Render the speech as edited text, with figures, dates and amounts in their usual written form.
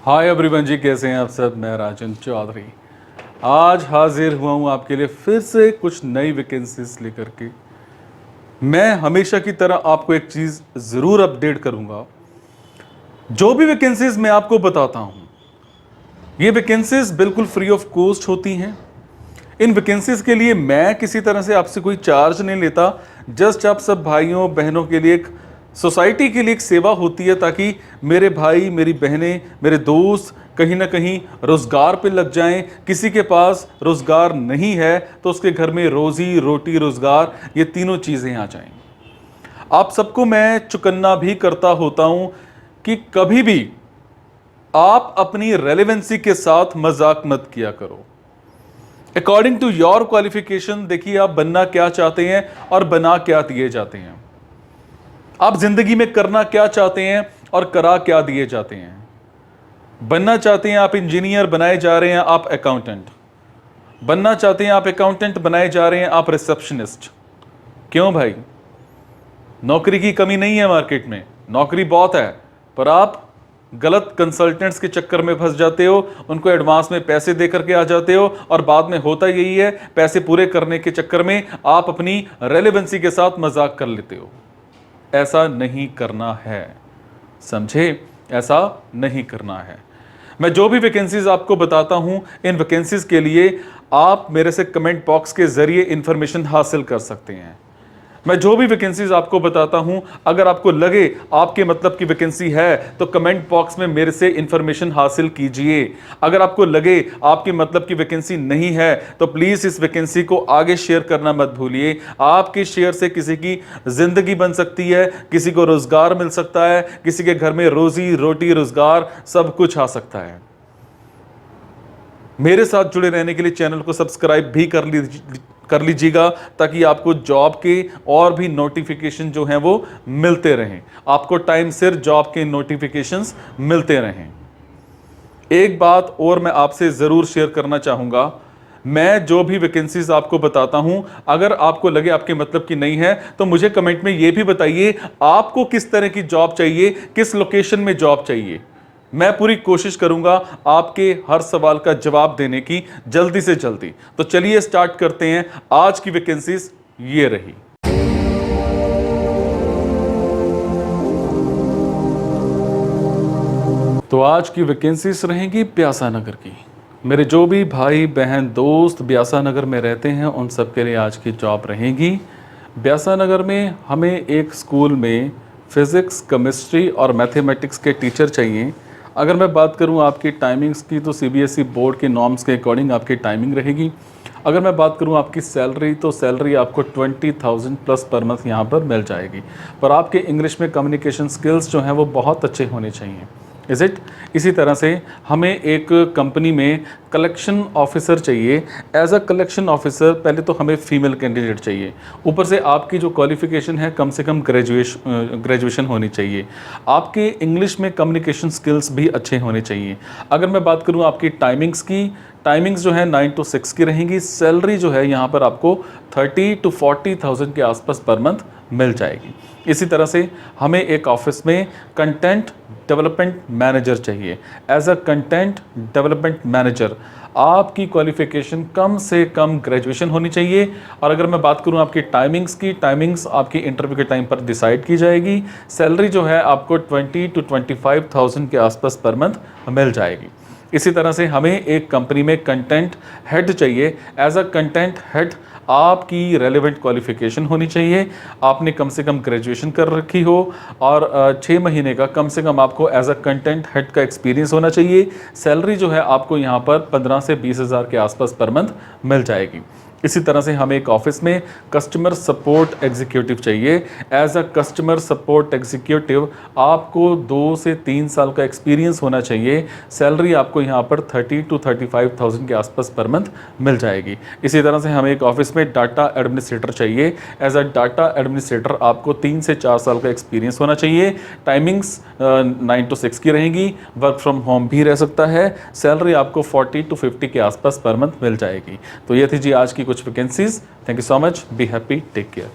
Hi everyone जी, कैसे हैं आप सब। मैं राजन चौधरी आज हाजिर हुआ हूँ आपके लिए फिर से कुछ नई वैकेंसीज लेकर के। मैं हमेशा की तरह आपको एक चीज़ ज़रूर अपडेट करूँगा। जो भी वैकेंसीज मैं आपको बताता हूँ, ये वैकेंसीज बिल्कुल फ्री ऑफ कॉस्ट होती हैं। इन वैकेंसीज के लिए मैं किसी तरह से आपसे कोई चार्ज नहीं लेता। जस्ट आप सब भाइयों बहनों के लिए, एक सोसाइटी के लिए एक सेवा होती है, ताकि मेरे भाई मेरी बहनें मेरे दोस्त कहीं ना कहीं रोजगार पे लग जाएं। किसी के पास रोजगार नहीं है तो उसके घर में रोजी रोटी रोजगार, ये तीनों चीजें आ जाएं। आप सबको मैं चुकन्ना भी करता होता हूं कि कभी भी आप अपनी रेलेवेंसी के साथ मजाक मत किया करो। अकॉर्डिंग टू योर क्वालिफिकेशन देखिए आप बनना क्या चाहते हैं और बना क्या दिए जाते हैं। आप जिंदगी में करना क्या चाहते हैं और करा क्या दिए जाते हैं। बनना चाहते हैं आप इंजीनियर, बनाए जा रहे हैं आप अकाउंटेंट। बनना चाहते हैं आप अकाउंटेंट, बनाए जा रहे हैं आप रिसेप्शनिस्ट। क्यों भाई? नौकरी की कमी नहीं है मार्केट में, नौकरी बहुत है, पर आप गलत कंसल्टेंट्स के चक्कर में फंस जाते हो। उनको एडवांस में पैसे दे करके आ जाते हो और बाद में होता यही है, पैसे पूरे करने के चक्कर में आप अपनी रेलेवेंसी के साथ मजाक कर लेते हो। ऐसा नहीं करना है, समझे? ऐसा नहीं करना है। मैं जो भी वैकेंसीज आपको बताता हूं, इन वैकेंसीज के लिए आप मेरे से कमेंट बॉक्स के जरिए इंफॉर्मेशन हासिल कर सकते हैं। मैं जो भी वैकेंसीज आपको बताता हूं, अगर आपको लगे आपके मतलब की वैकेंसी है तो कमेंट बॉक्स में मेरे से इंफॉर्मेशन हासिल कीजिए। अगर आपको लगे आपके मतलब की वैकेंसी नहीं है तो प्लीज इस वैकेंसी को आगे शेयर करना मत भूलिए। आपके शेयर से किसी की जिंदगी बन सकती है, किसी को रोजगार मिल सकता है, किसी के घर में रोजी रोटी रोजगार सब कुछ आ सकता है। मेरे साथ जुड़े रहने के लिए चैनल को सब्सक्राइब भी कर लीजिएगा, ताकि आपको जॉब के और भी नोटिफिकेशन जो हैं वो मिलते रहें, आपको टाइम सिर जॉब के नोटिफिकेशंस मिलते रहें। एक बात और मैं आपसे ज़रूर शेयर करना चाहूँगा, मैं जो भी वैकेंसीज आपको बताता हूं, अगर आपको लगे आपके मतलब की नहीं है तो मुझे कमेंट में यह भी बताइए आपको किस तरह की जॉब चाहिए, किस लोकेशन में जॉब चाहिए। मैं पूरी कोशिश करूंगा आपके हर सवाल का जवाब देने की जल्दी से जल्दी। तो चलिए स्टार्ट करते हैं। आज की वैकेंसीज ये रही। तो आज की वैकेंसीज रहेंगी ब्यासा नगर की। मेरे जो भी भाई बहन दोस्त ब्यासा नगर में रहते हैं उन सब के लिए आज की जॉब रहेगी। ब्यासा नगर में हमें एक स्कूल में फिज़िक्स, केमिस्ट्री और मैथमेटिक्स के टीचर चाहिए। अगर मैं बात करूं आपकी टाइमिंग्स की तो सीबीएसई बोर्ड के नॉर्म्स के अकॉर्डिंग आपकी टाइमिंग रहेगी। अगर मैं बात करूं आपकी सैलरी तो सैलरी आपको 20,000 प्लस पर मंथ यहां पर मिल जाएगी। पर आपके इंग्लिश में कम्युनिकेशन स्किल्स जो हैं वो बहुत अच्छे होने चाहिए। Is it? इसी तरह से हमें एक कंपनी में कलेक्शन ऑफिसर चाहिए। एज अ कलेक्शन ऑफिसर पहले तो हमें फीमेल कैंडिडेट चाहिए, ऊपर से आपकी जो क्वालिफिकेशन है कम से कम ग्रेजुएशन होनी चाहिए। आपके इंग्लिश में कम्युनिकेशन स्किल्स भी अच्छे होने चाहिए। अगर मैं बात करूं आपकी टाइमिंग्स की, टाइमिंग्स जो है 9 to 6 की रहेंगी। सैलरी जो है यहाँ पर आपको 30 to 40,000 के आसपास पर मंथ मिल जाएगी। इसी तरह से हमें एक ऑफिस में कंटेंट डेवलपमेंट मैनेजर चाहिए। As a content development manager आपकी क्वालिफिकेशन कम से कम ग्रेजुएशन होनी चाहिए। और अगर मैं बात करूं आपकी टाइमिंग्स की, टाइमिंग्स आपकी इंटरव्यू के टाइम पर डिसाइड की जाएगी। सैलरी जो है आपको 20 to 25,000 के आसपास पर मंथ मिल जाएगी। इसी तरह से हमें एक कंपनी में कंटेंट हेड चाहिए। एज अ कंटेंट हेड आपकी रेलेवेंट क्वालिफिकेशन होनी चाहिए। आपने कम से कम ग्रेजुएशन कर रखी हो और 6 महीने का कम से कम आपको एज अ कंटेंट हेड का एक्सपीरियंस होना चाहिए। सैलरी जो है आपको यहाँ पर 15 से 20 हज़ार के आसपास पर मंथ मिल जाएगी। इसी तरह से हमें एक ऑफिस में कस्टमर सपोर्ट एग्जीक्यूटिव चाहिए। As a customer support executive आपको 2 से 3 साल का एक्सपीरियंस होना चाहिए। सैलरी आपको यहाँ पर 30 to 35,000 के आसपास पर मंथ मिल जाएगी। इसी तरह से हमें एक ऑफिस में डाटा एडमिनिस्ट्रेटर चाहिए। एज अ डाटा एडमिनिस्ट्रेटर आपको 3 से 4 साल का एक्सपीरियंस होना चाहिए। टाइमिंग्स 9 to 6 की रहेंगी। वर्क फ्रॉम होम भी रह सकता है। सैलरी आपको 40 to 50 के आसपास पर मंथ मिल जाएगी। तो ये थी जी आज की कुछ vacancies. Thank you so much. Be happy, take care.